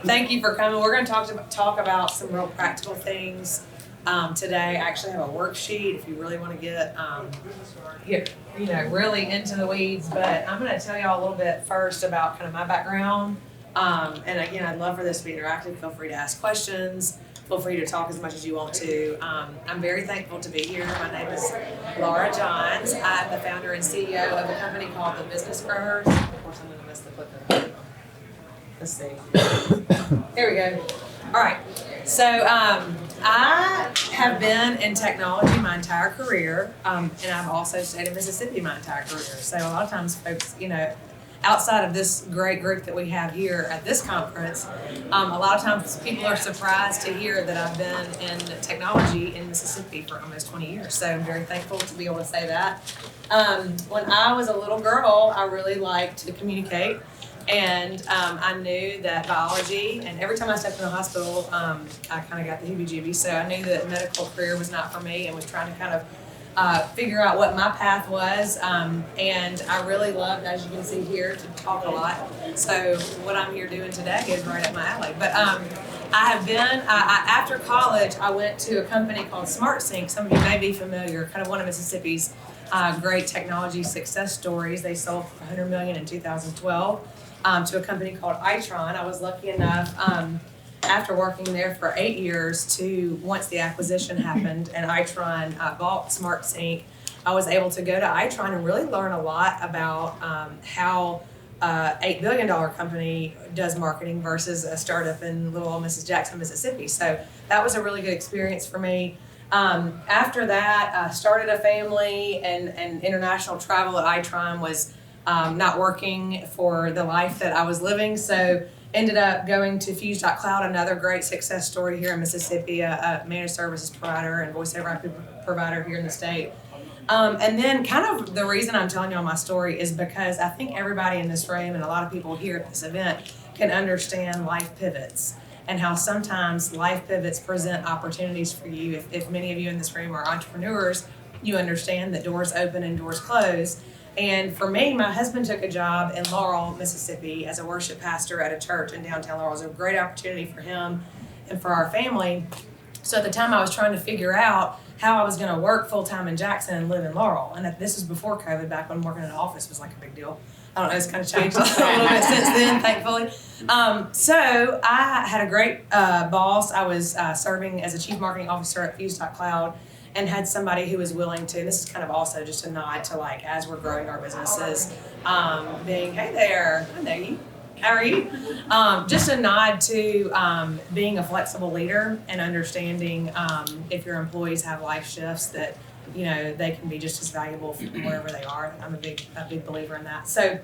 Thank you for coming. We're going to talk about some real practical things today. I actually have a worksheet if you really want to get really into the weeds. But I'm going to tell y'all a little bit first about kind of my background. And again, I'd love for this to be interactive. Feel free to ask questions. Feel free to talk as much as you want to. I'm very thankful to be here. My name is Laura Johns. I'm the founder and CEO of a company called The Business Growers. Of course, I'm going to miss the clicker. Let's see. There we go. All right. So I have been in technology my entire career, and I've also stayed in Mississippi my entire career. So a lot of times folks, outside of this great group that we have here at this conference, a lot of times people are surprised to hear that I've been in technology in Mississippi for almost 20 years. So I'm very thankful to be able to say that. When I was a little girl, I really liked to communicate. And I knew that biology, and every time I stepped in the hospital, I kind of got the heebie-jeebies. So I knew that medical career was not for me and was trying to kind of figure out what my path was. And I really loved, as you can see here, to talk a lot. So what I'm here doing today is right up my alley. But I have been, after college, I went to a company called SmartSync. Some of you may be familiar, kind of one of Mississippi's great technology success stories. They sold for $100 million in 2012. To a company called Itron. I was lucky enough after working there for 8 years to, once the acquisition happened and Itron bought SmartSync, I was able to go to Itron and really learn a lot about how $8 billion company does marketing versus a startup in little old Mrs. Jackson, Mississippi. So that was a really good experience for me. After that, I started a family and international travel at Itron was not working for the life that I was living, so ended up going to Fuse.Cloud, another great success story here in Mississippi, a managed services provider and voice over IP provider here in the state. And then kind of the reason I'm telling y'all my story is because I think everybody in this room and a lot of people here at this event can understand life pivots and how sometimes life pivots present opportunities for you. If many of you in this room are entrepreneurs, you understand that doors open and doors close. And for me, my husband took a job in Laurel, Mississippi as a worship pastor at a church in downtown Laurel. It was a great opportunity for him and for our family. So at the time I was trying to figure out how I was going to work full-time in Jackson and live in Laurel. And this was before COVID, back when working in an office was like a big deal. I don't know, it's kind of changed a little bit since then, thankfully. So I had a great boss. I was serving as a chief marketing officer at Fuse.Cloud. And had somebody who was willing to, and this is kind of also just a nod to like, as we're growing our businesses, being, hey there, I know you, how are you? Just a nod to being a flexible leader and understanding if your employees have life shifts that, they can be just as valuable wherever they are. I'm a big believer in that. So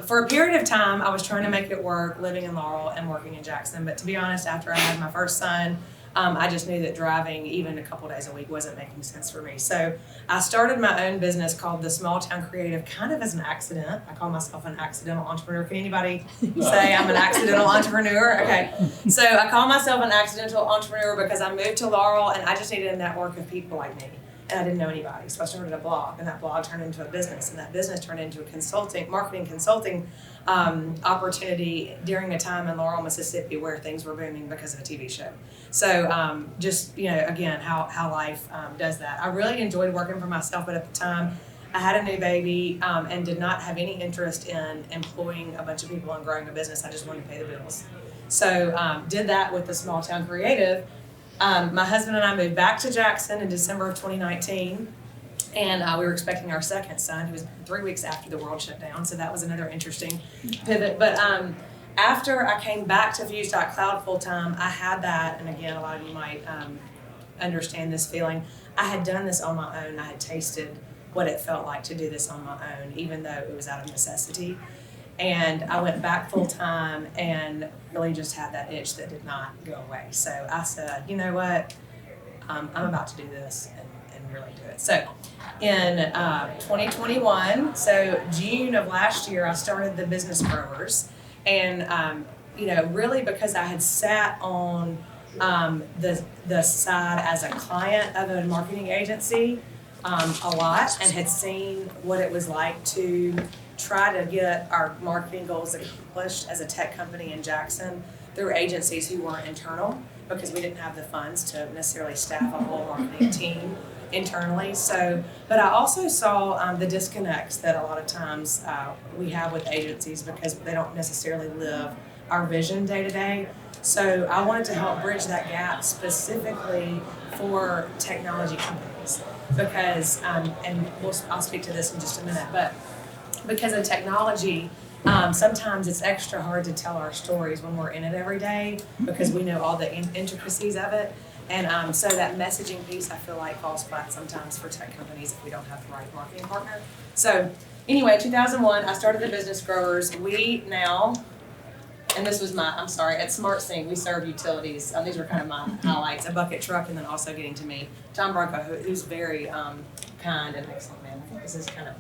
for a period of time, I was trying to make it work living in Laurel and working in Jackson. But to be honest, after I had my first son, I just knew that driving even a couple days a week wasn't making sense for me. So I started my own business called The Small Town Creative, kind of as an accident. I call myself an accidental entrepreneur. Can anybody say I'm an accidental entrepreneur? Okay. So I call myself an accidental entrepreneur because I moved to Laurel and I just needed a network of people like me. And I didn't know anybody. So I started a blog, and that blog turned into a business, and that business turned into a marketing consulting opportunity during a time in Laurel, Mississippi where things were booming because of a TV show. So just, again, how life does that. I really enjoyed working for myself, but at the time I had a new baby and did not have any interest in employing a bunch of people and growing a business. I just wanted to pay the bills. So did that with the Small Town Creative. My husband and I moved back to Jackson in December of 2019, and we were expecting our second son, who was 3 weeks after the world shut down, so that was another interesting pivot. But after I came back to Fuse.Cloud full-time, I had that, and again, a lot of you might understand this feeling. I had done this on my own. I had tasted what it felt like to do this on my own, even though it was out of necessity. And I went back full-time and really just had that itch that did not go away. So I said, you know what, I'm about to do this and really do it. So in 2021, so June of last year, I started the Business Growers. And, really because I had sat on the side as a client of a marketing agency a lot and had seen what it was like to try to get our marketing goals accomplished as a tech company in Jackson. through agencies who weren't internal because we didn't have the funds to necessarily staff a whole marketing team internally. So, but I also saw the disconnects that a lot of times we have with agencies because they don't necessarily live our vision day to day. So I wanted to help bridge that gap specifically for technology companies because, I'll speak to this in just a minute, but because of technology, sometimes it's extra hard to tell our stories when we're in it every day because we know all the intricacies of it. And so that messaging piece, I feel like, falls flat sometimes for tech companies if we don't have the right marketing partner. So anyway, 2001, I started the Business Growers. We now, and this was at SmartSync, we serve utilities. These were kind of my highlights, a bucket truck, and then also getting to meet John Bronco, who's very kind and excellent man. I think this is kind of,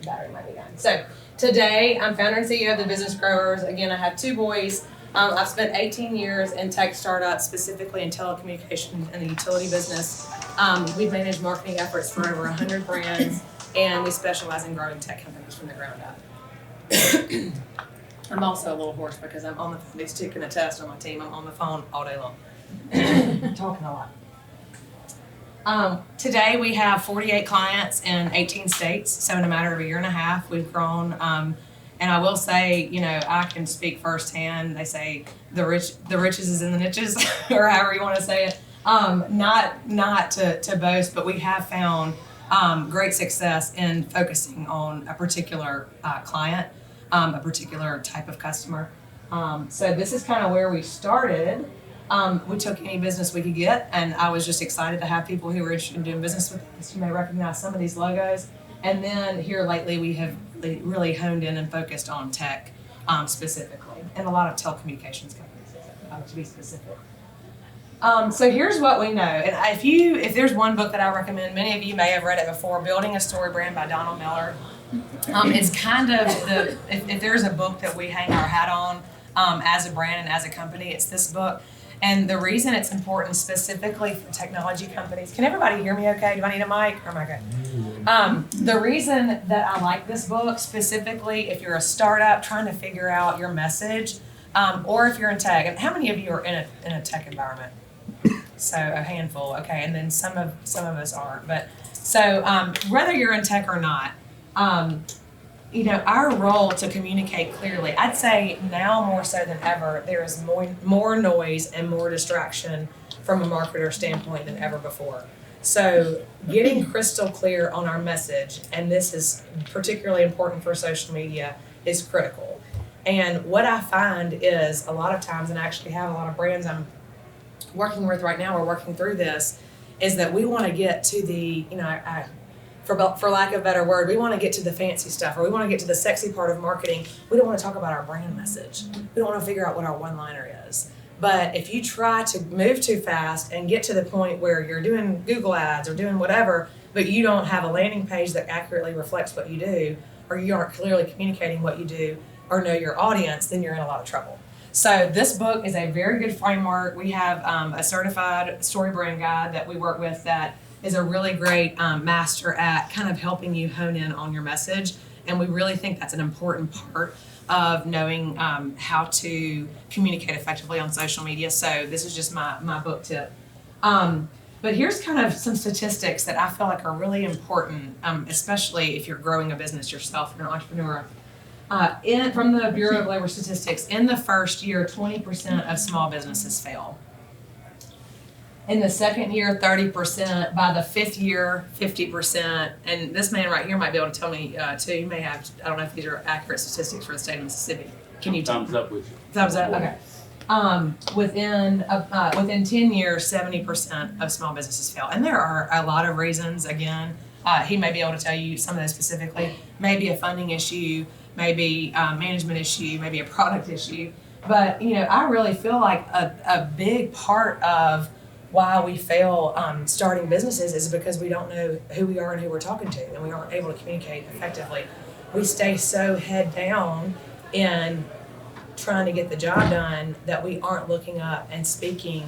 battery might be done. So today, I'm founder and CEO of the Business Growers. Again, I have 2 boys. I've spent 18 years in tech startups, specifically in telecommunications and the utility business. We've managed marketing efforts for over 100 brands, and we specialize in growing tech companies from the ground up. I'm also a little hoarse because I'm on the phone. These 2 can attest on my team. I'm on the phone all day long, talking a lot. Today we have 48 clients in 18 states. So in a matter of a year and a half, we've grown. And I will say, I can speak firsthand. They say the riches is in the niches, or however you want to say it. Not to boast, but we have found great success in focusing on a particular client, a particular type of customer. So this is kind of where we started. We took any business we could get, and I was just excited to have people who were interested in doing business with us. You may recognize some of these logos. And then here lately, we have really honed in and focused on tech specifically, and a lot of telecommunications companies, to be specific. So here's what we know. And if there's one book that I recommend, many of you may have read it before, Building a Story Brand by Donald Miller. It's kind of if there's a book that we hang our hat on as a brand and as a company, it's this book. And the reason it's important specifically for technology companies, can everybody hear me okay? Do I need a mic or am I good? The reason that I like this book specifically, if you're a startup trying to figure out your message, or if you're in tech, and how many of you are in a tech environment? So a handful, okay, and then some of us aren't. But so whether you're in tech or not, our role to communicate clearly, I'd say now more so than ever, there is more noise and more distraction from a marketer standpoint than ever before. So getting crystal clear on our message, and this is particularly important for social media, is critical. And what I find is a lot of times, and I actually have a lot of brands I'm working with right now, we're working through this, is that we want to get to the, for lack of a better word, we want to get to the fancy stuff, or we want to get to the sexy part of marketing. We don't want to talk about our brand message. We don't want to figure out what our one-liner is. But if you try to move too fast and get to the point where you're doing Google ads or doing whatever, but you don't have a landing page that accurately reflects what you do, or you aren't clearly communicating what you do, or know your audience, then you're in a lot of trouble. So this book is a very good framework. We have a certified story brand guide that we work with that is a really great master at kind of helping you hone in on your message. And we really think that's an important part of knowing how to communicate effectively on social media. So this is just my book tip. But here's kind of some statistics that I feel like are really important, especially if you're growing a business yourself, you're an entrepreneur. From the Bureau of Labor Statistics, in the first year, 20% of small businesses fail. In the second year, 30%. By the fifth year, 50%. And this man right here might be able to tell me too. You may have, I don't know if these are accurate statistics for the state of Mississippi. Can you Thumbs up with you. Thumbs up, okay. Within 10 years, 70% of small businesses fail. And there are a lot of reasons, again. He may be able to tell you some of those specifically. Maybe a funding issue, maybe a management issue, maybe a product issue. But, I really feel like a big part of why we fail starting businesses is because we don't know who we are and who we're talking to, and we aren't able to communicate effectively. We stay so head down in trying to get the job done that we aren't looking up and speaking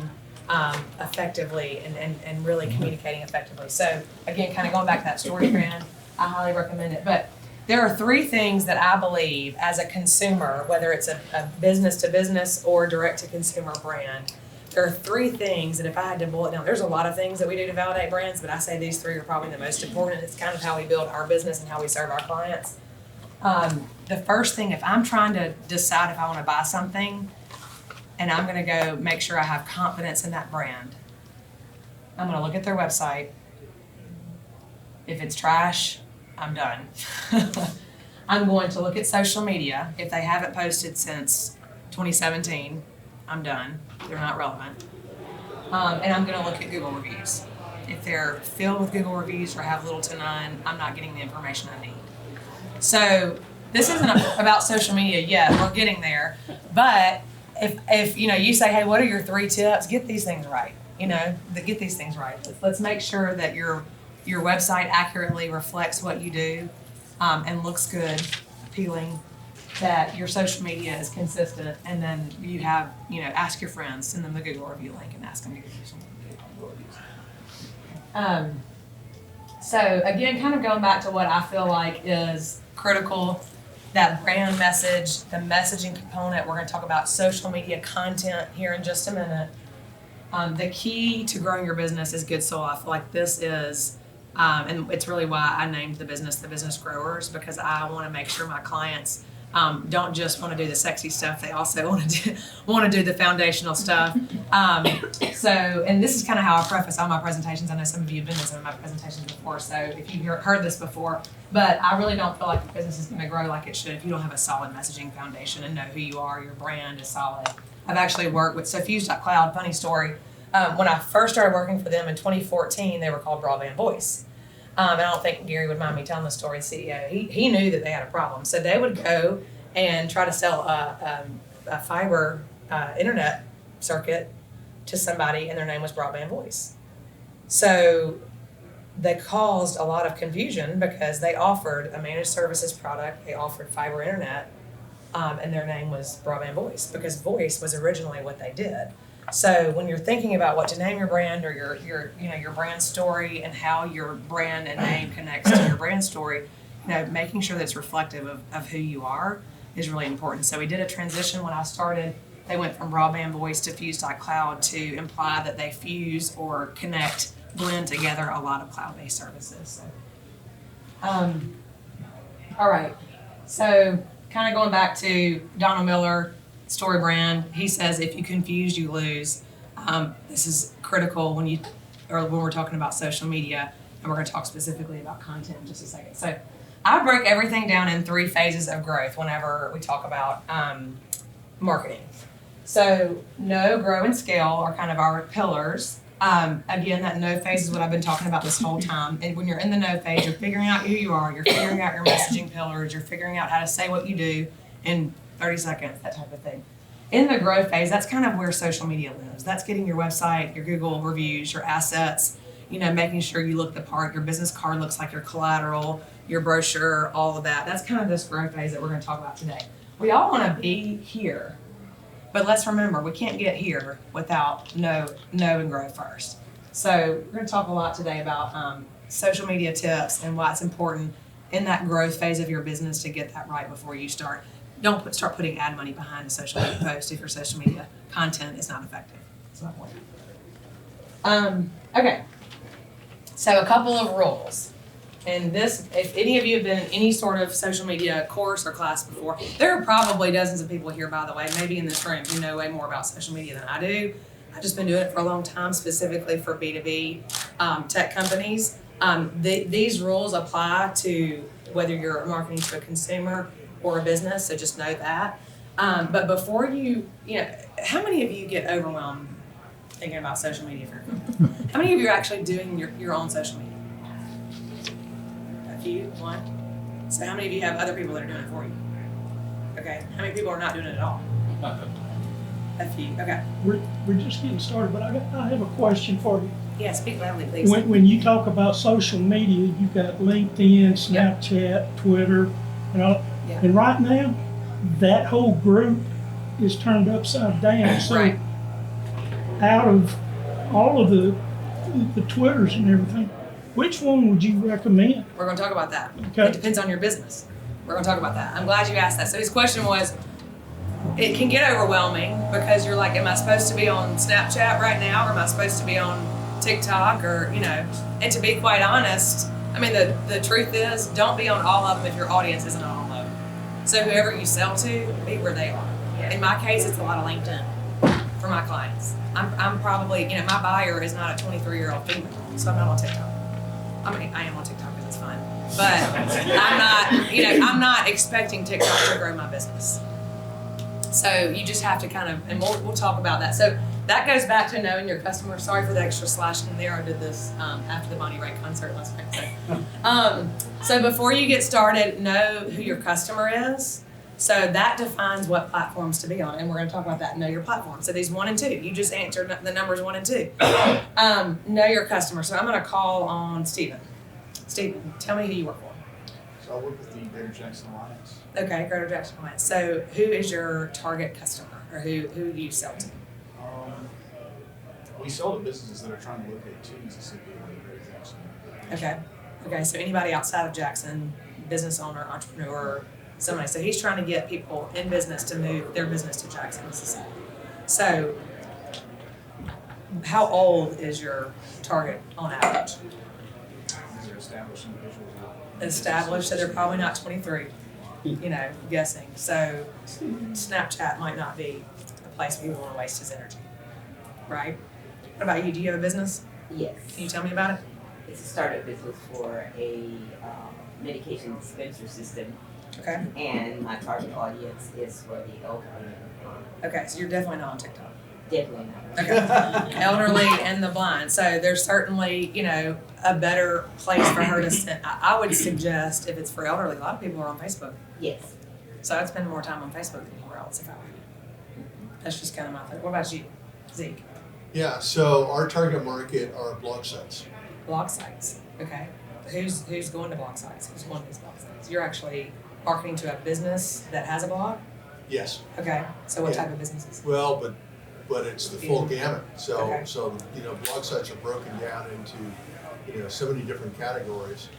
effectively and really communicating effectively. So again, kind of going back to that story brand, I highly recommend it. But there are three things that I believe as a consumer, whether it's a business to business or direct to consumer brand, there are three things that if I had to boil it down, there's a lot of things that we do to validate brands, but I say these three are probably the most important. It's kind of how we build our business and how we serve our clients. The first thing, if I'm trying to decide if I want to buy something and I'm going to go make sure I have confidence in that brand, I'm going to look at their website. If it's trash, I'm done. I'm going to look at social media. If they haven't posted since 2017, I'm done. They're not relevant. And I'm going to look at Google reviews. If they're filled with Google reviews or have little to none, I'm not getting the information I need. So this isn't about social media yet. We're getting there. But if you say, hey, what are your 3 tips? Get these things right. Get these things right. Let's make sure that your website accurately reflects what you do and looks good, appealing, that your social media is consistent, and then you have, ask your friends, send them the Google review link and ask them to give you some Google reviews. So again, kind of going back to what I feel like is critical, that brand message, the messaging component. We're going to talk about social media content here in just a minute. The key to growing your business is good soil. I feel like this is, and it's really why I named the Business Growers, because I want to make sure my clients don't just want to do the sexy stuff. They also want to do the foundational stuff. And this is kind of how I preface all my presentations. I know some of you have been in some of my presentations before, so if you've heard this before, but I really don't feel like the business is going to grow like it should if you don't have a solid messaging foundation and know who you are. Your brand is solid. I've actually worked with Fuse.Cloud. Funny story. When I first started working for them in 2014, they were called Broadband Voice. And I don't think Gary would mind me telling the story. The CEO, he knew that they had a problem. So they would go and try to sell a fiber internet circuit to somebody, and their name was Broadband Voice. So they caused a lot of confusion because they offered a managed services product, they offered fiber internet, and their name was Broadband Voice because voice was originally what they did. So when you're thinking about what to name your brand or your brand story and how your brand and name connects to your brand story, making sure that it's reflective of who you are is really important. So we did a transition when I started. They went from Broadband Voice to Fuse.Cloud to imply that they fuse or connect, blend together a lot of cloud-based services. So, all right. So kind of going back to Donald Miller, Story Brand, he says if you confuse, you lose. This is critical when we're talking about social media, and we're going to talk specifically about content in just a second. So I break everything down in 3 phases of growth whenever we talk about marketing. So know, grow, and scale are kind of our pillars. Again, that know phase is what I've been talking about this whole time. And when you're in the know phase, you're figuring out who you are, you're figuring out your messaging pillars, you're figuring out how to say what you do in 30 seconds, that type of thing. In the growth phase, that's kind of where social media lives. That's getting your website, your Google reviews, your assets, making sure you look the part, your business card looks like your collateral, your brochure, all of that. That's kind of this growth phase that we're going to talk about today. We all want to be here, but let's remember, we can't get here without know and grow first. So we're going to talk a lot today about social media tips and why it's important in that growth phase of your business to get that right before you start. Don't start putting ad money behind a social media post if your social media content is not effective. That's my point. Okay. So a couple of rules. And this, if any of you have been in any sort of social media course or class before, there are probably dozens of people here, by the way, maybe in this room, who know way more about social media than I do. I've just been doing it for a long time, specifically for B2B tech companies. These rules apply to whether you're marketing to a consumer or a business, so just know that. But before how many of you get overwhelmed thinking about social media for your company? How many of you are actually doing your own social media? A few? One? So how many of you have other people that are doing it for you? Okay. How many people are not doing it at all? A few. Okay. We're just getting started, but I have a question for you. Yeah, speak loudly, please. When you talk about social media, you've got LinkedIn, Snapchat, Twitter, and all. Yeah. And right now, that whole group is turned upside down. So Right. out of all of the Twitters and everything, which one would you recommend? We're going to talk about that. Okay. It depends on your business. We're gonna talk about that. I'm glad you asked that. So his question was, it can get overwhelming because you're like, am I supposed to be on Snapchat right now, or am I supposed to be on TikTok, or and to be quite honest, I mean, the truth is, don't be on all of them if your audience isn't on all of them. So whoever you sell to, be where they are. In my case, it's a lot of LinkedIn for my clients. I'm probably, my buyer is not a 23-year-old female, so I'm not on TikTok. I mean, I am on TikTok because it's fun, but I'm not expecting TikTok to grow my business. So you just have to kind of, and we'll talk about that. So that goes back to knowing your customer. Sorry for the extra slash in there. I did this after the Bonnie Raitt concert last night. So before you get started, know who your customer is. So that defines what platforms to be on, and we're going to talk about that. Know your platform. So these 1 and 2, you just answered the numbers 1 and 2. Know your customer. So I'm going to call on Stephen. Stephen, tell me who you work for. So I work with the Greater Jackson Alliance. Okay, Greater Jackson Alliance. So who is your target customer, or who do you sell to? We sell to businesses that are trying to locate to Mississippi or the Greater Jackson. Okay. So anybody outside of Jackson, business owner, entrepreneur, somebody. So he's trying to get people in business to move their business to Jackson, Mississippi. So how old is your target on average? These are established individuals. Established, so they're probably not 23, guessing. So Snapchat might not be a place where you want to waste his energy, right? What about you? Do you have a business? Yes. Can you tell me about it? It's a startup business for a medication dispenser system, Okay. and my target audience is for the elderly. Okay, so you're definitely not on TikTok. Definitely not. Okay. Elderly and the blind. So there's certainly, a better place for her to send. I would suggest if it's for elderly, a lot of people are on Facebook. Yes. So I'd spend more time on Facebook than anywhere else if I were you. That's just kind of my thing. What about you, Zeke? Yeah, so our target market are blog sites. Blog sites. Okay. Who's going to blog sites? Who's going to these blog sites? You're actually marketing to a business that has a blog? Yes. Okay. So what Yeah. type of businesses? Well, but it's the full gamut. So Okay. so blog sites are broken down into so many different categories,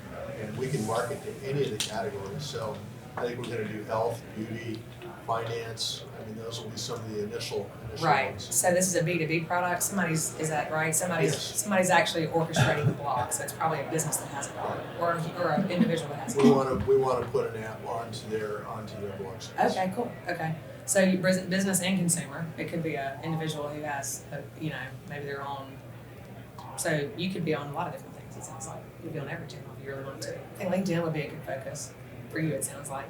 and we can market to any of the categories. So I think we're going to do health, beauty, finance. I mean, those will be some of the initial Right. ones. So this is a B2B product. Is that right? Yes. Somebody's actually orchestrating the blog. So it's probably a business that has a blog, or an individual that has a We blog. want to put an app onto their blog sites. Okay, cool. Okay. So you business and consumer. It could be an individual who has, maybe their own. So you could be on a lot of different things. It sounds like you'd be on every channel if you really wanted to. I think LinkedIn would be a good focus for you. It sounds like.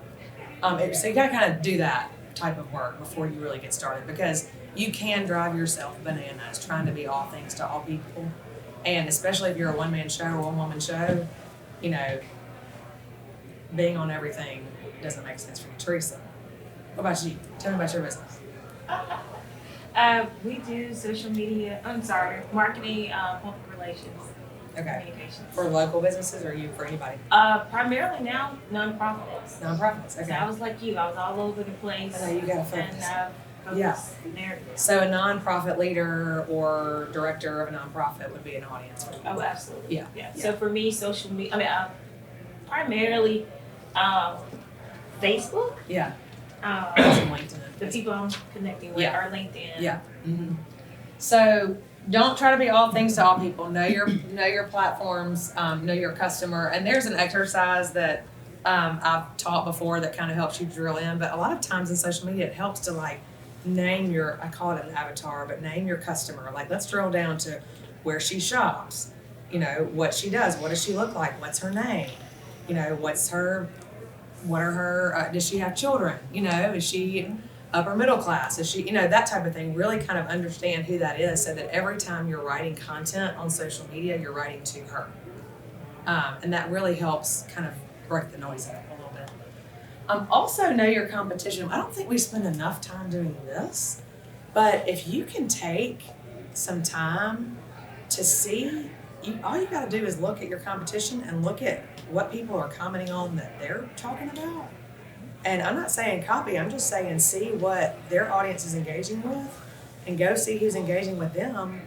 So you gotta kind of do that type of work before you really get started, because you can drive yourself bananas trying to be all things to all people, and especially if you're a one-man show or one-woman show, being on everything doesn't make sense for you. Teresa, what about you? Tell me about your business. We do social media, marketing, public relations, Okay. communications. For local businesses, or you for anybody? Primarily now, nonprofits. Nonprofits. So Okay. I was like you, I was all over the place. I know, you gotta And focus. focus there. So a nonprofit leader or director of a nonprofit would be an audience for you. Oh, absolutely. Yeah. Yeah. Yeah. So for me, social media, primarily, Facebook. Yeah. Um, Some LinkedIn. the people I'm connecting with Yeah. are LinkedIn. Yeah. Mm-hmm. So don't try to be all things to all people. Know your platforms. Know your customer. And there's an exercise that I've taught before that kind of helps you drill in. But a lot of times in social media, it helps to name I call it an avatar, but name your customer. Let's drill down to where she shops. What she does. What does she look like? What's her name? What are her? Does she have children? Is she upper middle class? Is she, that type of thing? Really kind of understand who that is, so that every time you're writing content on social media, you're writing to her, and that really helps kind of break the noise up a little bit. Also, know your competition. I don't think we spend enough time doing this, but if you can take some time to see, all you got to do is look at your competition and look at what people are commenting on that they're talking about. And I'm not saying copy, I'm just saying see what their audience is engaging with and go see who's engaging with them.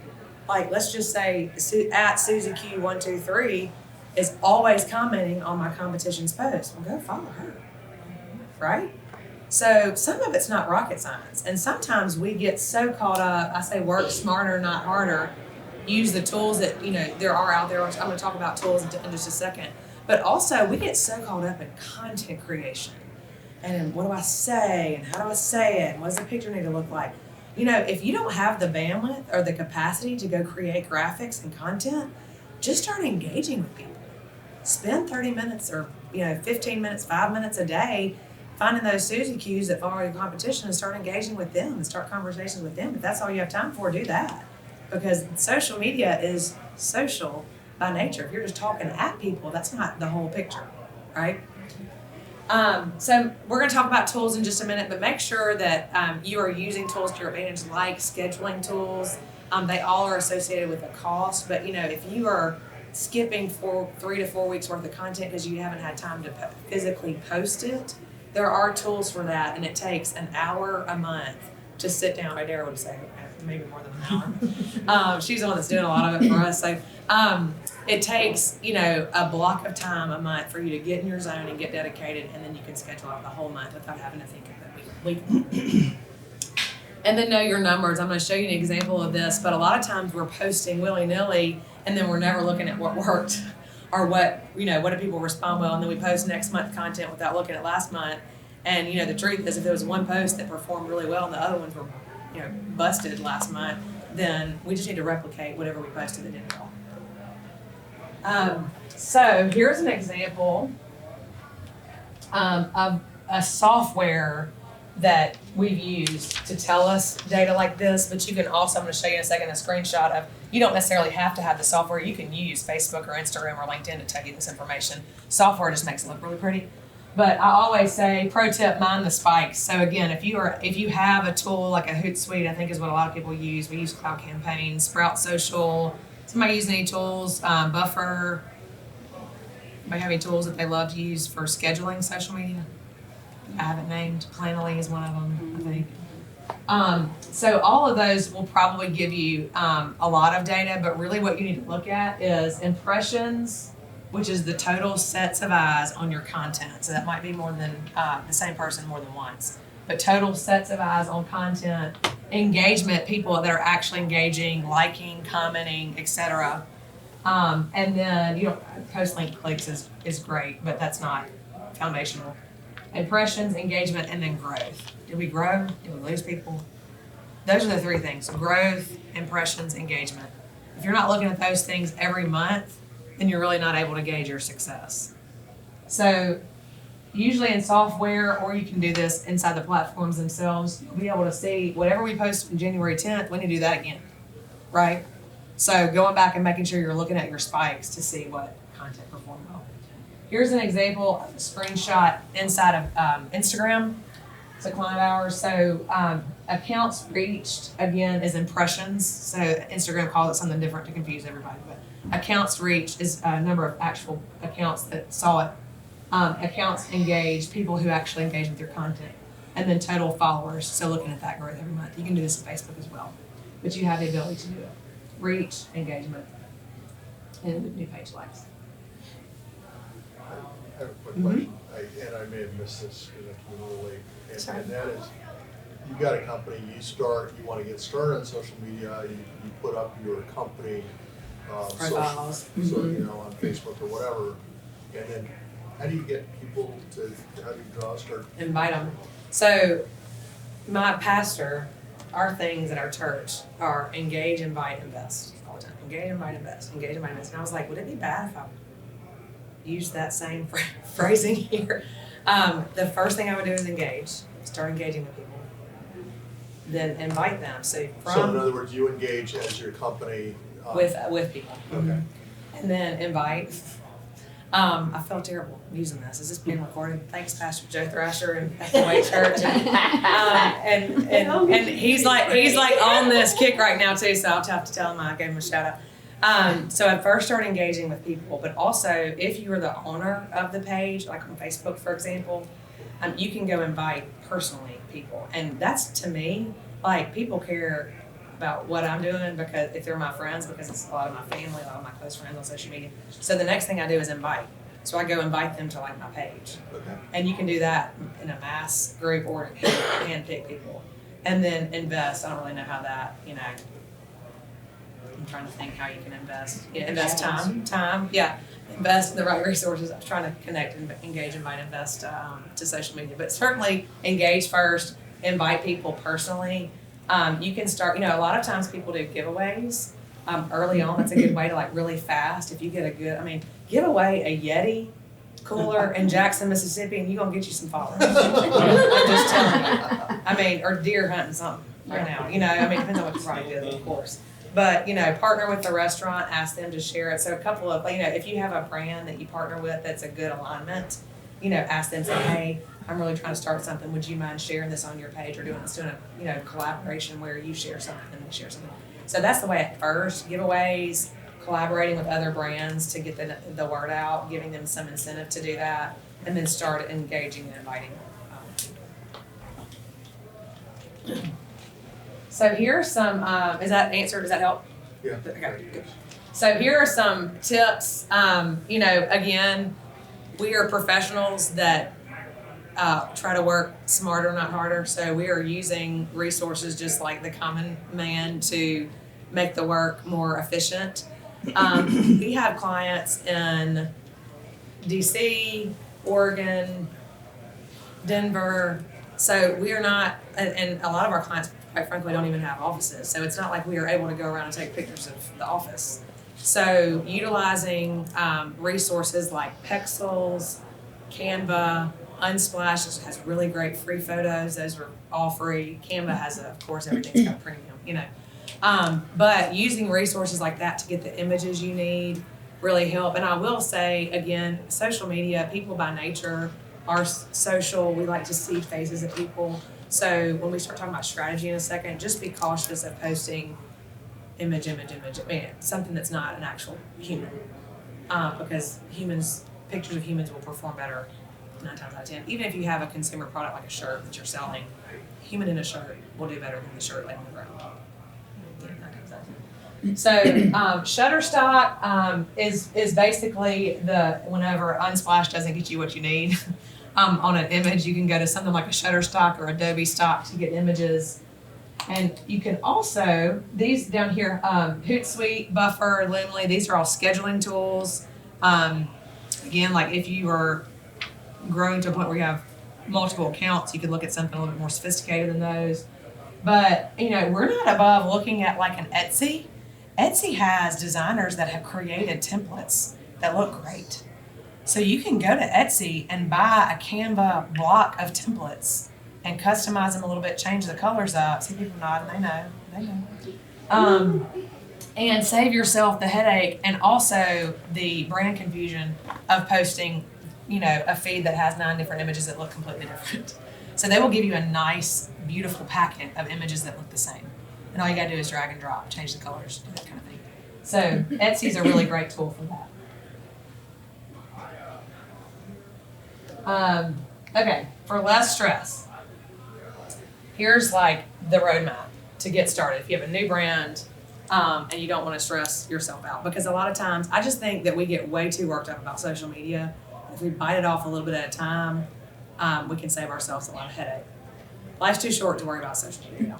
Let's just say at Susie Q123 is always commenting on my competition's post. Well, go follow her. right? So some of it's not rocket science. And sometimes we get so caught up, I say work smarter, not harder. Use the tools that, there are out there. I'm going to talk about tools in just a second. But also we get so caught up in content creation. And what do I say? And how do I say it? And what does the picture need to look like? If you don't have the bandwidth or the capacity to go create graphics and content, just start engaging with people. Spend 30 minutes or 15 minutes, 5 minutes a day finding those Suzy Q's that follow your competition and start engaging with them and start conversations with them. If that's all you have time for, do that. Because social media is social by nature. If you're just talking at people, that's not the whole picture, right? So we're going to talk about tools in just a minute, but make sure that you are using tools to your advantage, like scheduling tools. They all are associated with a cost, but if you are skipping 3 to 4 weeks worth of content because you haven't had time to physically post it, there are tools for that, and it takes an hour a month to sit down. I dare would say maybe more than an hour. She's the one that's doing a lot of it for us. So it takes a block of time a month for you to get in your zone and get dedicated, and then you can schedule out the whole month without having to think of it weekly. And then know your numbers. I'm going to show you an example of this, but a lot of times we're posting willy-nilly, and then we're never looking at what worked. Or what do people respond well, and then we post next month content without looking at last month. And the truth is, if there was one post that performed really well and the other ones were busted last month, then we just need to replicate whatever we posted that did well. So here's an example of a software that we've used to tell us data like this, but you can also, I'm going to show you in a second, a screenshot of, you don't necessarily have to have the software. You can use Facebook or Instagram or LinkedIn to tell you this information. Software just makes it look really pretty. But I always say, pro tip, mind the spikes. So again, if you have a tool like a Hootsuite, I think is what a lot of people use. We use Cloud Campaign, Sprout Social. Somebody use any tools? Buffer. Anybody have any tools that they love to use for scheduling social media? I have it named. Planoly is one of them, I think. So all of those will probably give you a lot of data, but really what you need to look at is impressions, which is the total sets of eyes on your content. So that might be more than the same person more than once. But total sets of eyes on content, engagement, people that are actually engaging, liking, commenting, etc. And then post link clicks is great, but that's not foundational. Impressions, engagement, and then growth. Did we grow? Did we lose people? Those are the three things: growth, impressions, engagement. If you're not looking at those things every month, then you're really not able to gauge your success. So usually in software, or you can do this inside the platforms themselves, you'll be able to see whatever we posted on January 10th, we need to do that again, right? So going back and making sure you're looking at your spikes to see what content performed well. Here's an example of a screenshot inside of Instagram. It's a client of ours. So accounts reached, again, is impressions. So Instagram calls it something different to confuse everybody. But accounts reached is a number of actual accounts that saw it. Accounts engaged, people who actually engage with your content. And then total followers, so looking at that growth every month. You can do this on Facebook as well. But you have the ability to do it. Reach, engagement, and new page likes. I have a quick question, and I may have missed this because I came a little late. And that is, you got a company, you want to get started on social media, you put up your company Profiles. so on Facebook or whatever, and then how do you get people to, how do you start? Invite them. So my pastor, our things at our church are engage, invite, invest all the time. Engage, invite, invest. Engage, invite, invest. And I was like, would it be bad if I used that same phrasing here? The first thing I would do is engage. Start engaging with people. Then invite them. So in other words, you engage as your company. With people. Okay. And then invite. I felt terrible using this. Is this being recorded? Thanks, Pastor Joe Thrasher and Way Church. And he's like on this kick right now too. So I'll have to tell him I gave him a shout out. So I first started engaging with people, but also if you are the owner of the page, like on Facebook, for example, you can go invite personally people, and that's, to me, like, people care about what I'm doing if they're my friends, because it's a lot of my family, a lot of my close friends on social media. So the next thing I do is invite. So I go invite them to like my page. Okay. And you can do that in a mass group or hand pick people. And then invest. I don't really know how that, you know. I'm trying to think how you can invest. Yeah, invest time. Yeah. Invest in the right resources. I was trying to connect and engage, invite, invest to social media. But certainly engage first, invite people personally. You can start, you know, a lot of times people do giveaways early on. That's a good way to like really fast. If you get a good, I mean, give away a Yeti cooler in Jackson, Mississippi, and you're going to get you some followers. I'm just telling you. I mean, or deer hunting something right now. You know, I mean, depends on what your product is, of course. But, you know, partner with the restaurant, ask them to share it. So a couple of, you know, if you have a brand that you partner with that's a good alignment, you know, ask them, say, hey, I'm really trying to start something. Would you mind sharing this on your page or doing a, you know, collaboration where you share something and they share something. So that's the way at first, giveaways, collaborating with other brands to get the word out, giving them some incentive to do that, and then start engaging and inviting. So here are some, is that answered? Does that help? Yeah. Okay, good. So here are some tips. You know, again, we are professionals that try to work smarter, not harder. So we are using resources just like the common man to make the work more efficient. We have clients in DC, Oregon, Denver. So we are not, and a lot of our clients, quite frankly, don't even have offices. So it's not like we are able to go around and take pictures of the office. So utilizing resources like Pexels, Canva, Unsplash has really great free photos. Those are all free. Canva has, of course, everything's got premium, you know. But using resources like that to get the images you need really help. And I will say, again, social media, people by nature are social. We like to see faces of people. So when we start talking about strategy in a second, just be cautious of posting image. I mean, something that's not an actual human. Because pictures of humans will perform better 9 times out of 10. Even if you have a consumer product like a shirt that you're selling, human in a shirt will do better than the shirt laying on the ground. So Shutterstock is basically whenever Unsplash doesn't get you what you need on an image, you can go to something like a Shutterstock or Adobe Stock to get images. And you can also, these down here, Hootsuite, Buffer, Loomly, these are all scheduling tools. Again, like if you are growing to a point where you have multiple accounts, you could look at something a little bit more sophisticated than those. But, you know, we're not above looking at like an Etsy. Etsy has designers that have created templates that look great. So you can go to Etsy and buy a Canva block of templates and customize them a little bit, change the colors up. See people nodding, they know. And save yourself the headache and also the brand confusion of posting, you know, a feed that has 9 different images that look completely different. So they will give you a nice, beautiful packet of images that look the same. And all you gotta do is drag and drop, change the colors, do that kind of thing. So Etsy's a really great tool for that. Okay, for less stress, here's like the roadmap to get started. If you have a new brand and you don't want to stress yourself out, because a lot of times I just think that we get way too worked up about social media. If we bite it off a little bit at a time, we can save ourselves a lot of headache. Life's too short to worry about social media.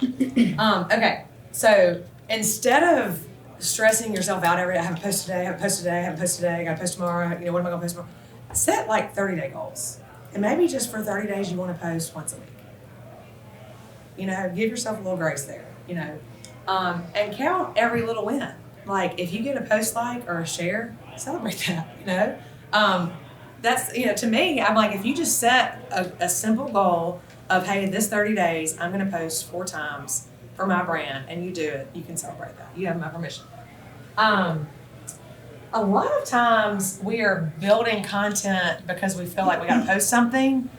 Okay, so instead of stressing yourself out every day, I haven't posted today, I haven't posted today, I haven't posted today, I gotta post tomorrow, you know, what am I gonna post tomorrow? Set like 30-day goals. And maybe just for 30 days you want to post once a week. You know, give yourself a little grace there, you know. And count every little win. Like if you get a post like or a share, celebrate that, you know. That's, you know, to me, I'm like, if you just set a simple goal of, hey, this 30 days, I'm going to post 4 times for my brand, and you do it, you can celebrate that. You have my permission. A lot of times we are building content because we feel like we got to post something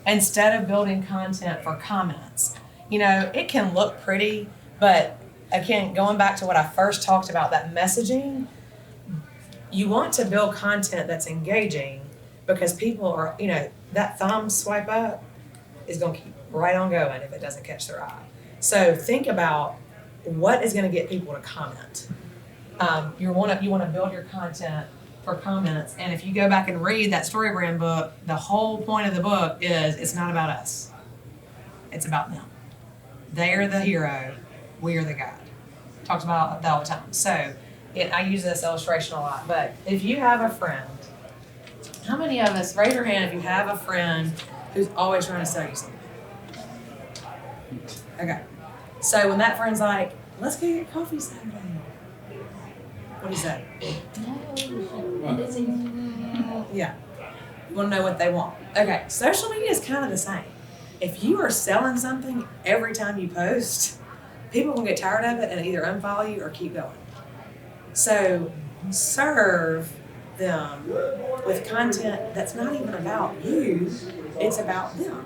instead of building content for comments. You know, it can look pretty, but again, going back to what I first talked about, that messaging, you want to build content that's engaging because people are, you know, that thumb swipe up is going to keep right on going if it doesn't catch their eye. So think about what is going to get people to comment. You want to build your content for comments. And if you go back and read that Story Brand book, the whole point of the book is it's not about us. It's about them. They are the hero. We are the guide. Talks about that all the time. So I use this illustration a lot. But if you have a friend, how many of us, raise your hand if you have a friend who's always trying to sell you something? Okay. So when that friend's like, let's go get coffee Saturday. What do you say? Yeah. You want to know what they want. Okay. Social media is kind of the same. If you are selling something every time you post, people will get tired of it and either unfollow you or keep going. So serve them with content that's not even about you, it's about them.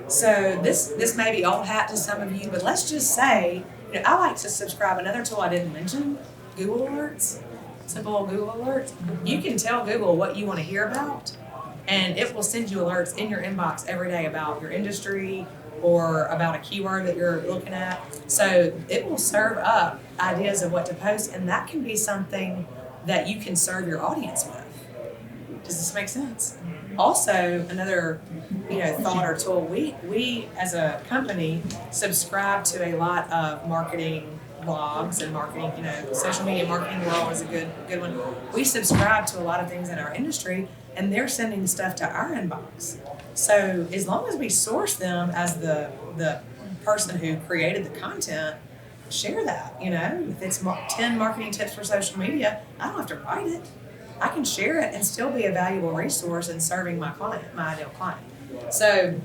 So this may be old hat to some of you, but let's just say, I like to subscribe. Another tool I didn't mention, Google Alerts, simple old Google Alerts. You can tell Google what you want to hear about, and it will send you alerts in your inbox every day about your industry or about a keyword that you're looking at. So it will serve up ideas of what to post, and that can be something that you can serve your audience with. Does this make sense? Also, another thought or tool, we as a company subscribe to a lot of marketing blogs and marketing, social media marketing world is a good one. We subscribe to a lot of things in our industry, and they're sending stuff to our inbox. So as long as we source them as the person who created the content, share that. If it's 10 marketing tips for social media, I don't have to write it. I can share it and still be a valuable resource in serving my client, my ideal client. So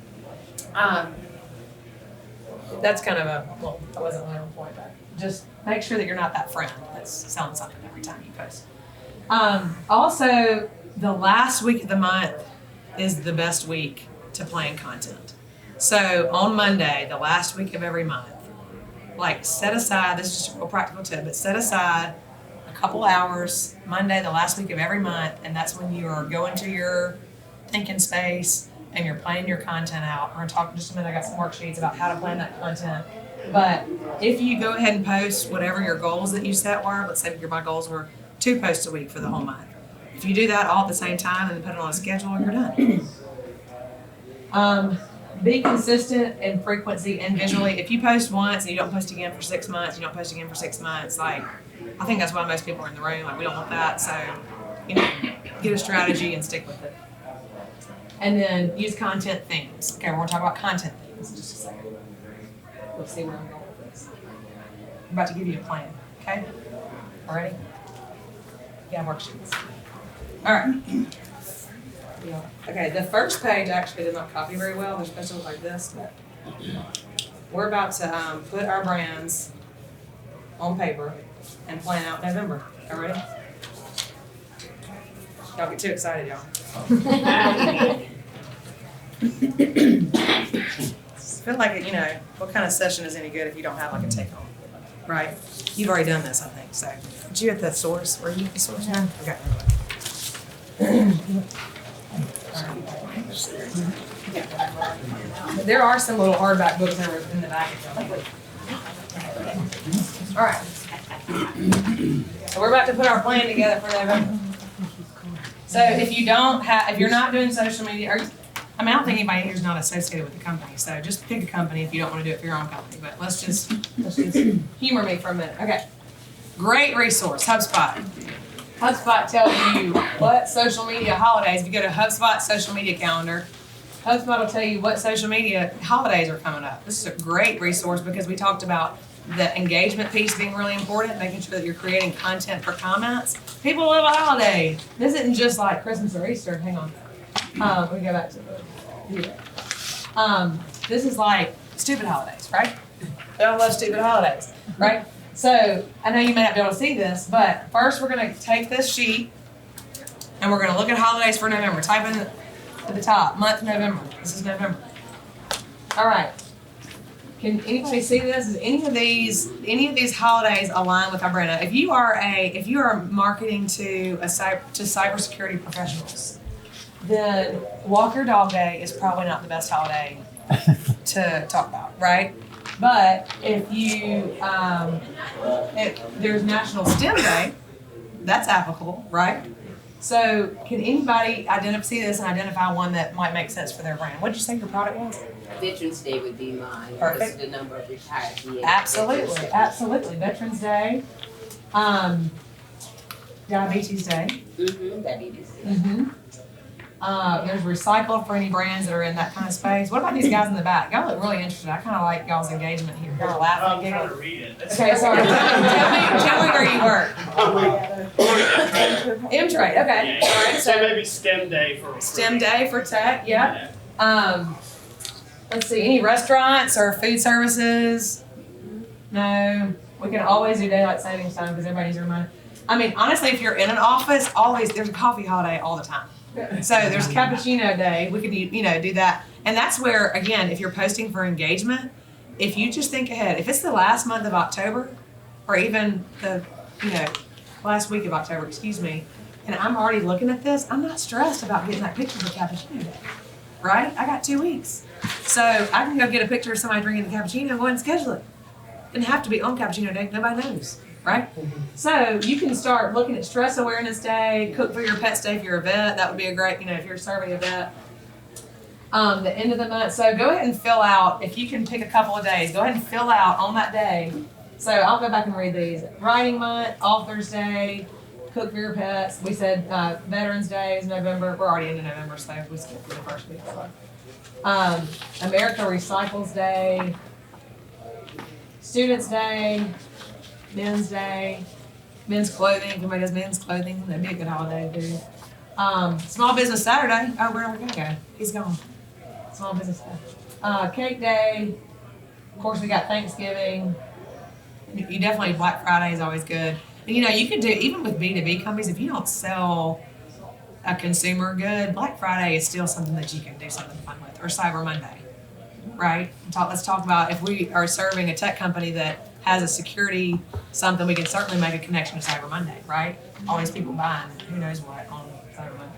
that's kind of that wasn't my own point, but just make sure that you're not that friend that's selling something every time you post. Also, the last week of the month is the best week to plan content. So on Monday, the last week of every month, set aside, this is just a real practical tip, but set aside a couple hours, Monday, the last week of every month, and that's when you are going to your thinking space and you're planning your content out. We're going to talk in just a minute. I got some worksheets about how to plan that content. But if you go ahead and post whatever your goals that you set were, let's say my goals were 2 posts a week for the whole month. If you do that all at the same time and put it on a schedule, you're done. Be consistent in frequency and visually. If you post once and you don't post again for 6 months, you don't post again for 6 months, I think that's why most people are in the room. We don't want that. So, get a strategy and stick with it. And then use content themes. Okay, we're going to talk about content themes in just a second. We'll see where I'm going with this. I'm about to give you a plan. Okay? All ready? Yeah, worksheets. All right. Yeah. Okay, the first page actually did not copy very well. They're supposed to look like this, but we're about to put our brands on paper and plan out November. All ready? Y'all get too excited, y'all. I feel like what kind of session is any good if you don't have a take home, right? You've already done this, I think. So, did you at the source? Were you at the source now? Okay. There are some little hardback books in the back. All right. So we're about to put our plan together for November. So if you're not doing social media, I don't think anybody here is not associated with the company. So just pick a company if you don't want to do it for your own company. But let's just humor me for a minute. Okay. Great resource, HubSpot. HubSpot tells you what social media holidays. If you go to HubSpot social media calendar, HubSpot will tell you what social media holidays are coming up. This is a great resource because we talked about the engagement piece being really important, making sure that you're creating content for comments. People love a holiday. This isn't just like Christmas or Easter. Hang on. We go back to this is like stupid holidays, right? They all love stupid holidays, right? So I know you may not be able to see this, but first we're going to take this sheet and we're going to look at holidays for November. Type in at the top, month November. This is November. All right. Can anybody see this? Is any of these holidays align with our brand? Now, if you are marketing to cybersecurity professionals, then Walk Your Dog Day is probably not the best holiday to talk about, right? But if there's National STEM Day, that's applicable, right? So can anybody see this and identify one that might make sense for their brand? What did you say your product was? Veterans Day would be mine, because Perfect. of the number of retired VA. Absolutely, absolutely. Veterans Day, Diabetes Day. Diabetes. There's recycle for any brands that are in that kind of space. What about these guys in the back? Y'all look really interested. I kind of like y'all's engagement here. Y'all are laughing and giggling. read it. Okay, sorry. Tell me where you work. M-Trade, okay. All right, So so maybe STEM day for. STEM Day for tech, yep. Let's see, any restaurants or food services? No, we can always do daylight savings time because everybody's reminded. I mean, honestly, if you're in an office, there's a coffee holiday all the time. So there's cappuccino day, we could do that. And that's where, again, if you're posting for engagement, if you just think ahead, if it's the last month of October, or even the, last week of October, and I'm already looking at this, I'm not stressed about getting that picture for cappuccino day, right? I got 2 weeks. So I can go get a picture of somebody drinking the cappuccino and go ahead and schedule it. Didn't have to be on cappuccino day, nobody knows, right? So you can start looking at stress awareness day, cook for your pets day if you're a vet, that would be a great, if you're serving a vet. The end of the month, so go ahead and fill out, if you can pick a couple of days, go ahead and fill out on that day. So I'll go back and read these. Writing month, Author's Day, cook for your pets. We said Veterans Day is November. We're already into November, so we skipped the first week. America Recycles Day, Students Day, Men's Day, Men's Clothing. If anybody does men's clothing, that'd be a good holiday too. Small Business Saturday. Oh, where are we gonna go? He's gone. Small Business Day. Cake Day. Of course, we got Thanksgiving. You definitely, Black Friday is always good. And you can do, even with B2B companies, if you don't sell a consumer good, Black Friday is still something that you can do something fun with, or Cyber Monday, right? Let's talk about if we are serving a tech company that has a security something, we can certainly make a connection to Cyber Monday, right? All these people buying who knows what on Cyber Monday.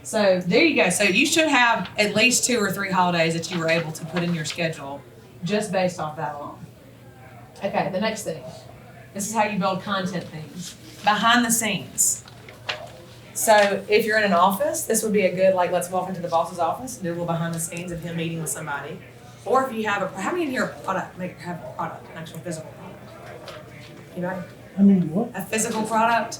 So there you go. So you should have at least 2 or 3 holidays that you were able to put in your schedule just based off that alone. Okay, the next thing. This is how you build content things. Behind the scenes. So if you're in an office, this would be a good, let's walk into the boss's office and do a little behind the scenes of him meeting with somebody. Or if you have how many in here have a product, an actual physical product? Anybody? I mean, what? A physical product?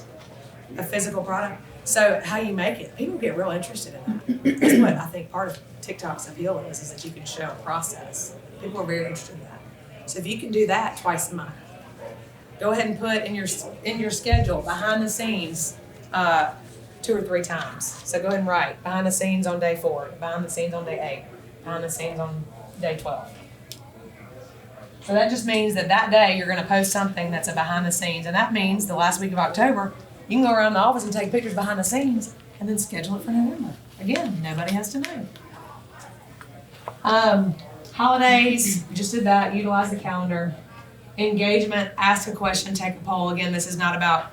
A physical product? So how you make it, people get real interested in that. That's what I think part of TikTok's appeal is that you can show a process. People are very interested in that. So if you can do that twice a month, go ahead and put in your schedule behind the scenes 2 or 3 times. So go ahead and write behind the scenes on day 4, behind the scenes on day 8, behind the scenes on day 12. So that just means that day you're going to post something that's a behind the scenes, and that means the last week of October you can go around the office and take pictures behind the scenes and then schedule it for November. Again, nobody has to know. Holidays, we just did that, utilize the calendar. Engagement, ask a question, take a poll. Again, this is not about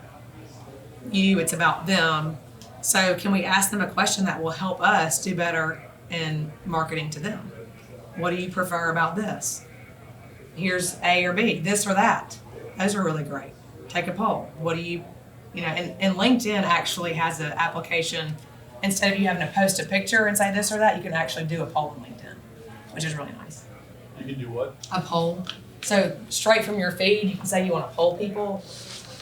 you, it's about them. So can we ask them a question that will help us do better in marketing to them? What do you prefer about this? Here's A or B, this or that. Those are really great. Take a poll. What do you, and LinkedIn actually has an application, instead of you having to post a picture and say this or that, you can actually do a poll on LinkedIn, which is really nice. You can do what? A poll. So straight from your feed, you can say you want to poll people,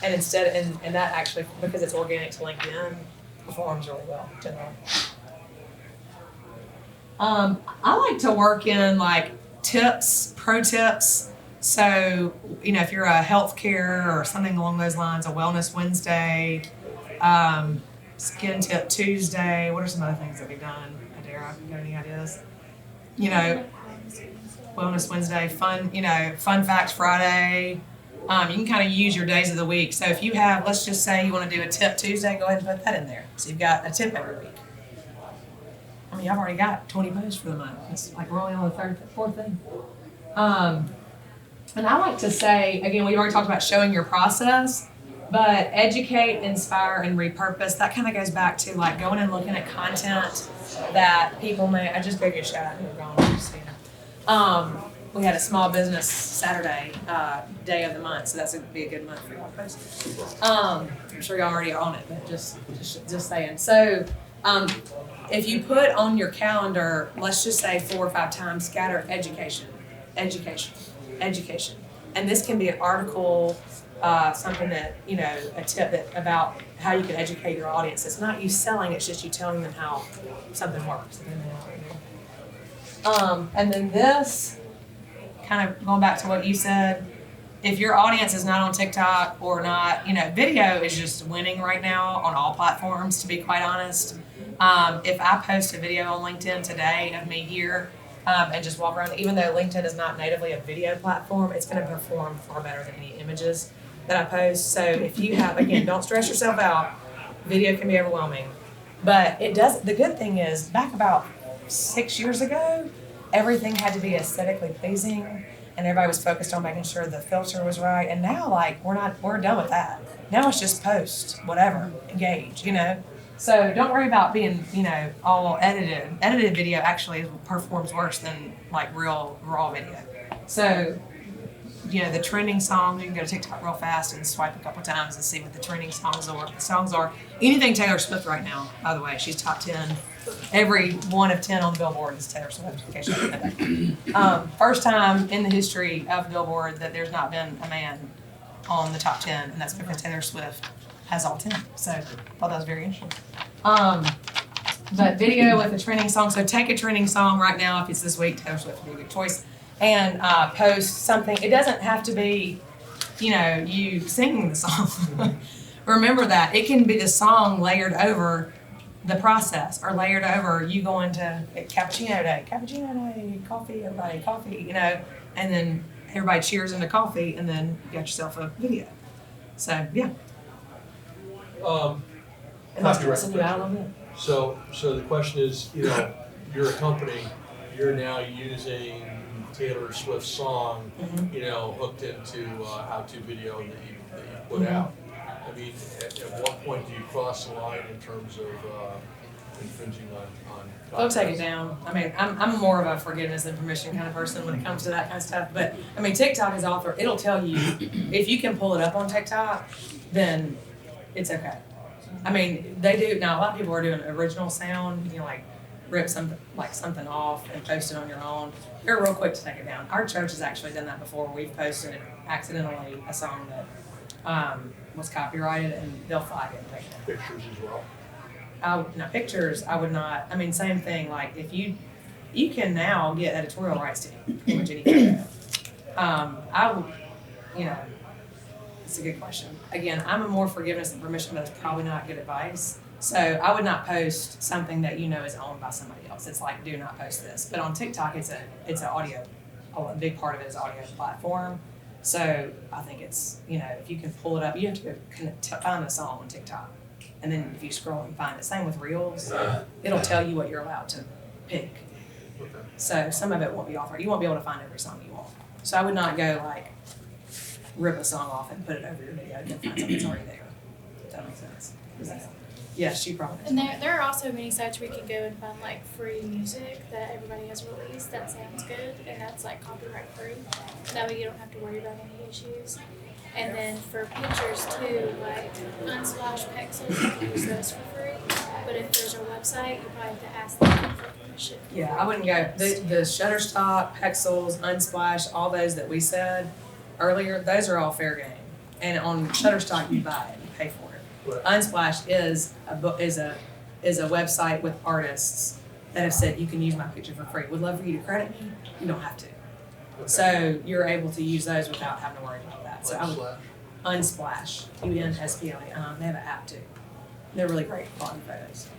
and and that actually, because it's organic to LinkedIn, performs really well generally. I like to work in tips, pro tips. So, if you're a healthcare or something along those lines, a Wellness Wednesday, Skin Tip Tuesday. What are some other things that we've done? Adara, you got any ideas? Wellness Wednesday, Fun Fact Friday. You can kind of use your days of the week. So if you have, let's just say you want to do a Tip Tuesday, go ahead and put that in there. So you've got a tip every week. I've already got 20 posts for the month. It's we're only on the 4th thing. And I like to say, again, we already talked about showing your process, but educate, inspire, and repurpose. That kind of goes back to going and looking at content that people may. I just gave you a shout out. You were gone. we had a small business Saturday, day of the month, so that's gonna be a good month for y'all to post. I'm sure y'all already on it, but just saying. So, if you put on your calendar, let's just say 4 or 5 times, scatter education. And this can be an article, something that, a tip about how you can educate your audience. It's not you selling, it's just you telling them how something works. And then this, kind of going back to what you said, if your audience is not on TikTok or not, video is just winning right now on all platforms, to be quite honest. If I post a video on LinkedIn today of me here, and just walk around, even though LinkedIn is not natively a video platform, it's gonna perform far better than any images that I post. So if you have, again, don't stress yourself out, video can be overwhelming. But the good thing is, back about 6 years ago, everything had to be aesthetically pleasing, and everybody was focused on making sure the filter was right. And now, we're done with that. Now it's just post, whatever, engage, So don't worry about being, all edited. Edited video actually performs worse than real raw video. So, the trending songs, you can go to TikTok real fast and swipe a couple times and see what the trending songs are. Anything Taylor Swift right now, by the way, she's top 10. Every 1 of 10 on the Billboard is Taylor Swift. In case you didn't know. First time in the history of Billboard that there's not been a man on the top 10, and that's because Taylor Swift has all 10. So I thought that was very interesting. But video with a trending song. So take a trending song right now, if it's this week, Taylor Swift would be a good choice, and post something. It doesn't have to be, you singing the song. Remember that. It can be the song layered over the process, or layered over you going to cappuccino day, coffee, everybody, coffee, and then everybody cheers into coffee, and then you got yourself a video. So, yeah. Am I stressing you out a little bit? So the question is, you're a company, you're now using Taylor Swift's song, hooked into how-to video that you put out. I mean, at what point do you cross the line in terms of infringing on? They'll take it down. I mean, I'm more of a forgiveness than permission kind of person when it comes to that kind of stuff. But I mean, TikTok is author. It'll tell you if you can pull it up on TikTok, then it's okay. I mean, they do now. A lot of people are doing original sound. Rip something off and post it on your own. They're real quick to take it down. Our church has actually done that before. We've posted accidentally a song that was copyrighted, and they'll flag it and take it down. Pictures as well. No, pictures, I would not. I mean, same thing. If you can now get editorial rights to pretty much any photo. I would, it's a good question. Again, I'm a more forgiveness than permission, but it's probably not good advice. So I would not post something that is owned by somebody else. It's like, do not post this. But on TikTok, it's an audio. A big part of it is audio platform. So I think it's, if you can pull it up, you have to find the song on TikTok. And then if you scroll and find it, same with Reels, it'll tell you what you're allowed to pick. Okay. So some of it won't be authorized. You won't be able to find every song you want. So I would not go rip a song off and put it over your video and then find something that's already there. If that makes sense. Yes, she probably does. And there are also many sites where you can go and find free music that everybody has released that sounds good, and that's copyright free. That way you don't have to worry about any issues. And then for pictures too, Unsplash, Pexels, you can use those for free. But if there's a website, you probably have to ask them for permission. Yeah, I wouldn't go. The Shutterstock, Pexels, Unsplash, all those that we said earlier, those are all fair game. And on Shutterstock, you buy it, you pay for it. Right. Unsplash is a website with artists that have said you can use my picture for free. Would love for you to credit me. You don't have to. Okay. So you're able to use those without having to worry about that. So I would Unsplash. Unsplash, UNSPLA. They have an app too. They're really great quality photos.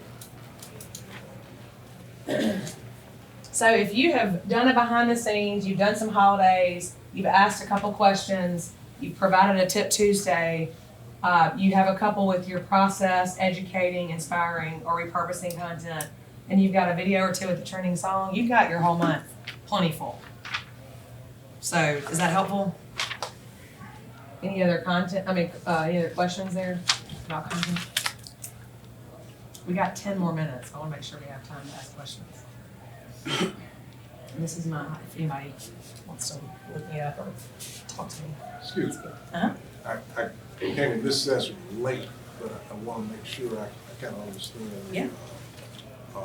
So if you have done it behind the scenes, you've done some holidays, you've asked a couple questions, you've provided a Tip Tuesday, you have a couple with your process, educating, inspiring, or repurposing content, and you've got a video or two with the trending song, you've got your whole month plenty full. So is that helpful? Any other any other questions there about content? We got 10 more minutes. I want to make sure we have time to ask questions. And this is mine, if anybody wants to look me up or talk to me. Excuse me. Uh-huh. I came in this session late, but I want to make sure I kind of understand. Yeah. Uh,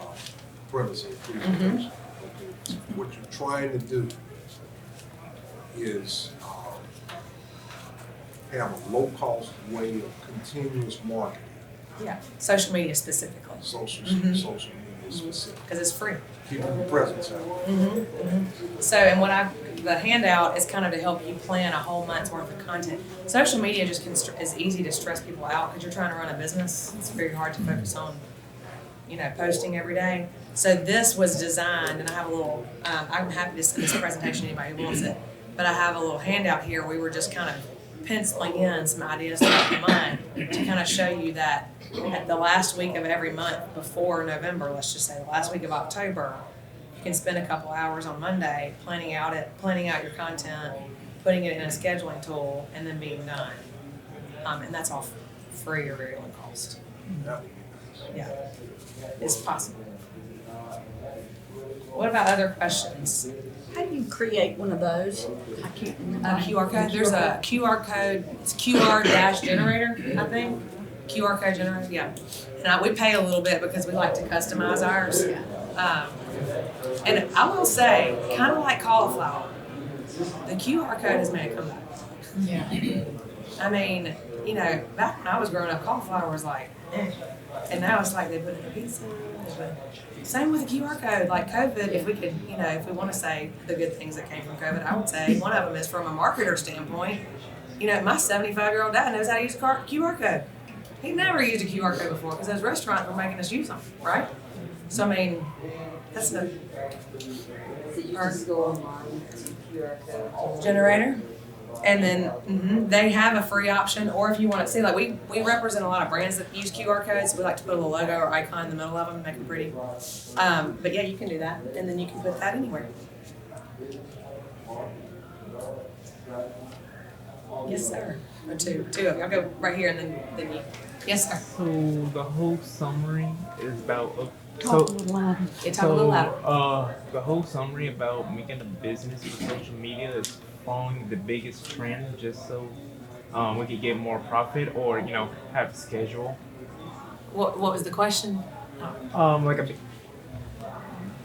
premise of the presentation. Okay. What you're trying to do is have a low-cost way of continuous marketing, Yeah, social media specifically, social Mhm. social media specific, because it's free. keeping your presence out. So, and the handout is kind of to help you plan a whole month's worth of content. Social media just is easy to stress people out because you're trying to run a business. It's very hard to focus on, posting every day. So this was designed, and I have a little, I'm happy to send this presentation to anybody who wants it, but I have a little handout here. We were just kind of penciling in some ideas throughout the month to kind of show you that at the last week of every month before November, let's just say the last week of October, you can spend a couple hours on Monday planning out your content, putting it in a scheduling tool, and then being done. And that's all free or very low cost. Yeah, it's possible. What about other questions? How do you create one of those? I can't remember. A QR code. There's a QR code. It's QR-generator, I think. QR code generator. Yeah. And we pay a little bit because we like to customize ours. And I will say, kind of like cauliflower, the QR code has made a comeback. Yeah. I mean, back when I was growing up, cauliflower was like, eh. And now it's like they put it in a pizza. Same with the QR code. Like COVID, if we could, if we want to say the good things that came from COVID, I would say one of them is from a marketer standpoint. My 75-year-old dad knows how to use a QR code. He never used a QR code before because those restaurants were making us use them, right? So, I mean, that's the So you just go online to QR code. generator. And then they have a free option, or if you want to see, like we represent a lot of brands that use QR codes. We like to put a little logo or icon in the middle of them and make them pretty. But yeah, you can do that, and then you can put that anywhere. Yes, sir. Or two of you. I'll go right here, and then you. Yes, sir. So the whole summary is about Talk a little louder. You talk a little louder. The whole summary about making a business with social media is following the biggest trend just so we could get more profit or have a schedule. What was the question? Like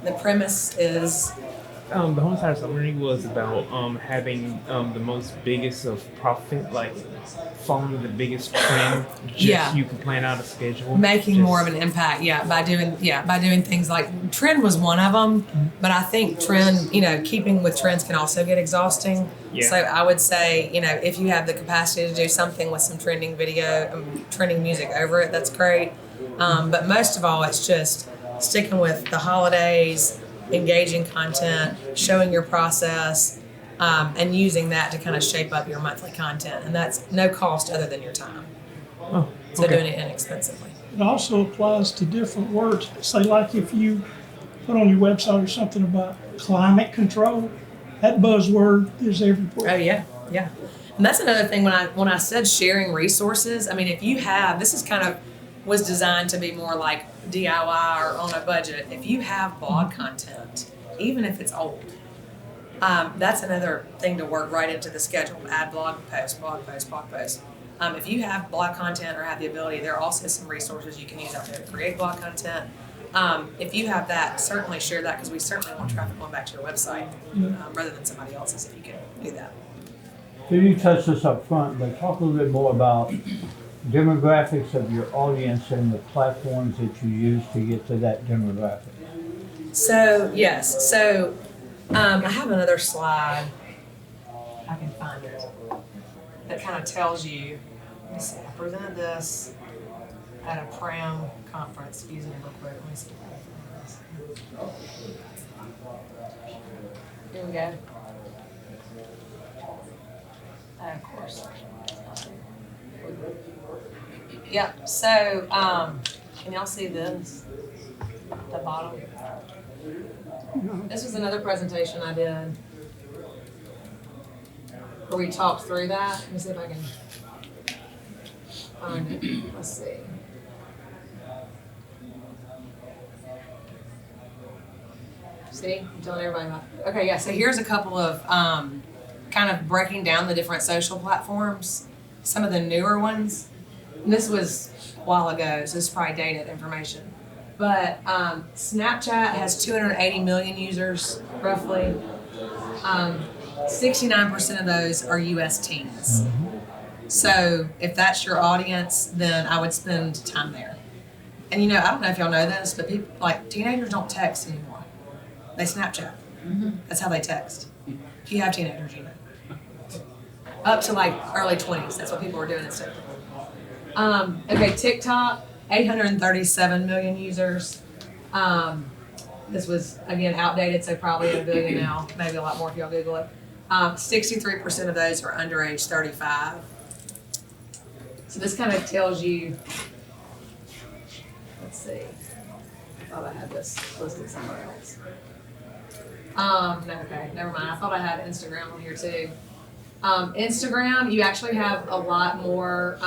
The premise is. the whole entire summary was about having the most biggest of profit, like following the biggest trend. Just Yeah. you can plan out a schedule. Making more of an impact, by doing things like trend was one of them, but I think trend, keeping with trends can also get exhausting. Yeah. So I would say, if you have the capacity to do something with some trending video, trending music over it, that's great. But most of all, it's just sticking with the holidays, engaging content, showing your process, and using that to kind of shape up your monthly content. And that's no cost other than your time. Oh, So okay. doing it inexpensively. It also applies to different words. Say like if you put on your website or something about climate control, that buzzword is everywhere. Oh yeah, yeah. And that's another thing when I said sharing resources, I mean if you have, this is kind of was designed to be more like DIY or on a budget. If you have blog content, even if it's old, that's another thing to work right into the schedule. Add blog post, blog post, blog post. If you have blog content or have the ability, there are also some resources you can use out there to create blog content. If you have that, certainly share that because we certainly want traffic going back to your website rather than somebody else's if you can do that. You touched this up front, but talk a little bit more about demographics of your audience and the platforms that you use to get to that demographic. So, yes. So, I have another slide. I can find it. That kind of tells you, let me see, I presented this at a PRAM conference using it real quick. Let me see if I can find this. Here we go. Of course. Yep, so, can y'all see this? The bottom? This was another presentation I did where we talked through that. Let me see if I can find it. Let's see. See, I'm telling everybody about it. Okay, yeah, so here's a couple of kind of breaking down the different social platforms, some of the newer ones. And this was a while ago, so this is probably dated information. But Snapchat has 280 million users, roughly. 69% of those are US teens. So if that's your audience, then I would spend time there. And you know, I don't know if y'all know this, but people, like teenagers don't text anymore. They Snapchat. That's how they text. If you have teenagers, you know. Up to like early 20s, that's what people were doing instead. Okay, TikTok, 837 million users. This was, again, outdated, so probably a billion now, maybe a lot more if y'all Google it. 63% of those are under age 35. So this kind of tells you, let's see, I thought I had this listed somewhere else. No, okay, never mind. I thought I had Instagram on here too. Instagram, you actually have a lot more,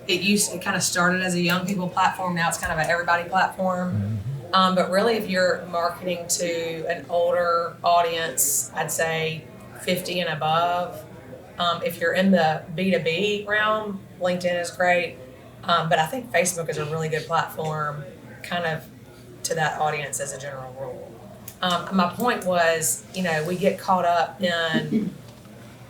it kind of started as a young people platform, now it's kind of an everybody platform. But really if you're marketing to an older audience, I'd say 50 and above. If you're in the B2B realm, LinkedIn is great. But I think Facebook is a really good platform kind of to that audience as a general rule. My point was, you know, we get caught up in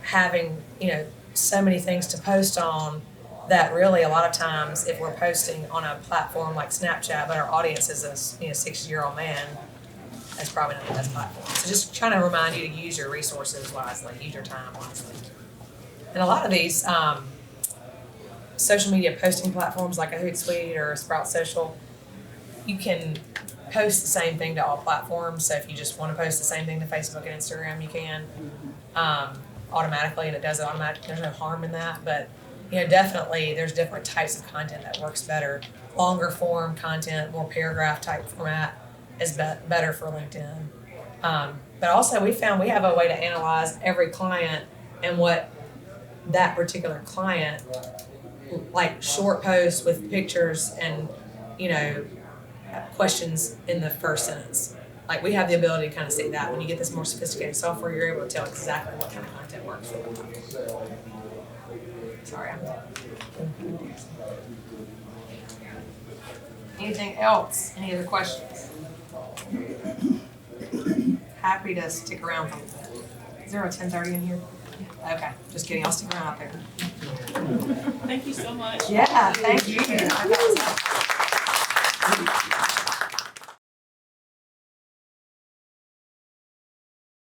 having, you know, so many things to post on that really a lot of times if we're posting on a platform like Snapchat, but our audience is a 60-year-old man, that's probably not the best platform. So just trying to remind you to use your resources wisely, use your time wisely. And a lot of these social media posting platforms like a Hootsuite or a Sprout Social, you can post the same thing to all platforms. So if you just want to post the same thing to Facebook and Instagram, you can automatically, and it does it automatically. There's no harm in that, but you know, definitely there's different types of content that works better. Longer form content, more paragraph type format is better for LinkedIn. But also we found we have a way to analyze every client and what that particular client, like short posts with pictures and, you know, questions in the first sentence. Like we have the ability to kind of see that. When you get this more sophisticated software, you're able to tell exactly what kind of content works for them. Sorry, I'm anything else? Any other questions? Happy to stick around for a bit. Is there a 10:30 in here? Okay, just kidding. I'll stick around out there. Thank you so much. Yeah, thank you.